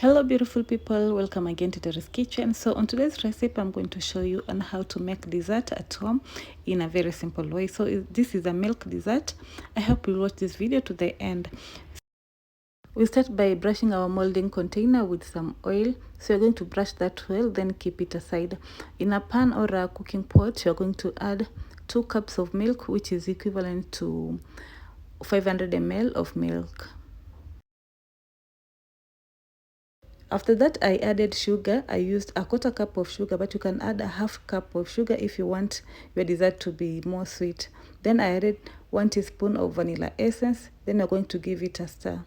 Hello beautiful people, welcome again to Terry's Kitchen. So on today's recipe I'm going to show you on how to make dessert at home in a very simple way. So this is a milk dessert. I hope you'll watch this video to the end. We'll start by brushing our molding container with some oil. So you're going to brush that well, then keep it aside. In a pan or a cooking pot, you're going to add 2 cups of milk, which is equivalent to 500 ml of milk. After that, I added sugar. I used a 1/4 cup of sugar, but you can add a 1/2 cup of sugar if you want your dessert to be more sweet. Then I added 1 teaspoon of vanilla essence. Then you're going to give it a stir.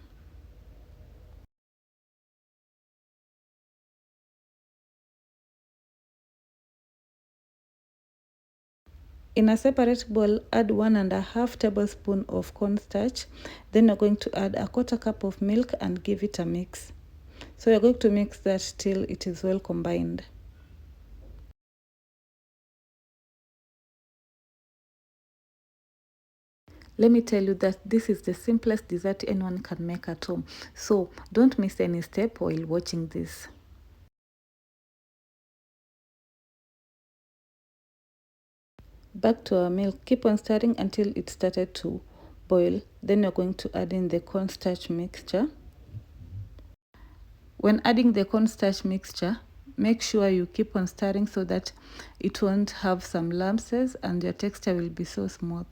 In a separate bowl, add 1.5 tablespoons of cornstarch. Then you're going to add a 1/4 cup of milk and give it a mix. So you're going to mix that till it is well combined. Let me tell you that this is the simplest dessert anyone can make at home. So don't miss any step while watching this. Back to our milk, keep on stirring until it started to boil. Then you're going to add in the cornstarch mixture. When adding the cornstarch mixture, make sure you keep on stirring so that it won't have some lumps and your texture will be so smooth.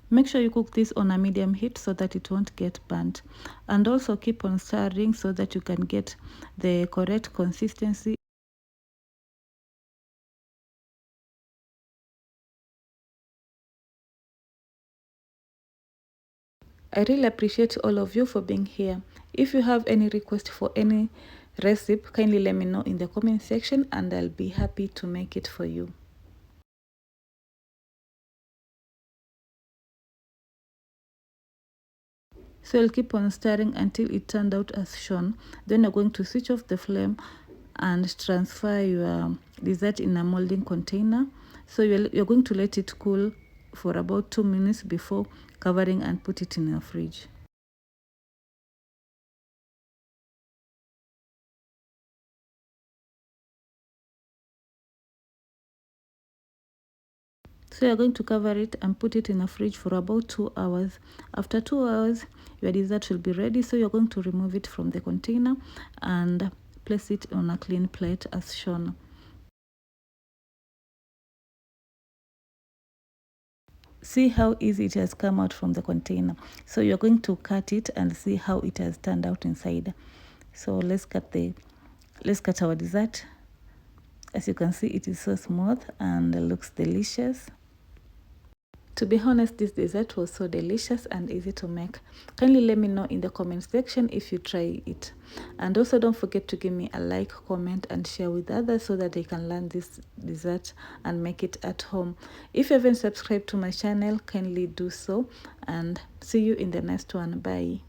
Make sure you cook this on a medium heat so that it won't get burnt. And also keep on stirring so that you can get the correct consistency. I really appreciate all of you for being here. If you have any request for any recipe, kindly let me know in the comment section and I'll be happy to make it for you. So I'll keep on stirring until it turned out as shown. Then you're going to switch off the flame and transfer your dessert in a molding container. So you're going to let it cool for about 2 minutes before covering and put it in your fridge. So you're going to cover it and put it in a fridge for about 2 hours. After 2 hours, your dessert will be ready. So you're going to remove it from the container and place it on a clean plate as shown. See how easy it has come out from the container. So you're going to cut it and see how it has turned out inside. So let's cut our dessert. As you can see, it is so smooth and looks delicious. To be honest, this dessert was so delicious and easy to make. Kindly let me know in the comment section if you try it. And also don't forget to give me a like, comment and share with others so that they can learn this dessert and make it at home. If you haven't subscribed to my channel, kindly do so and see you in the next one. Bye.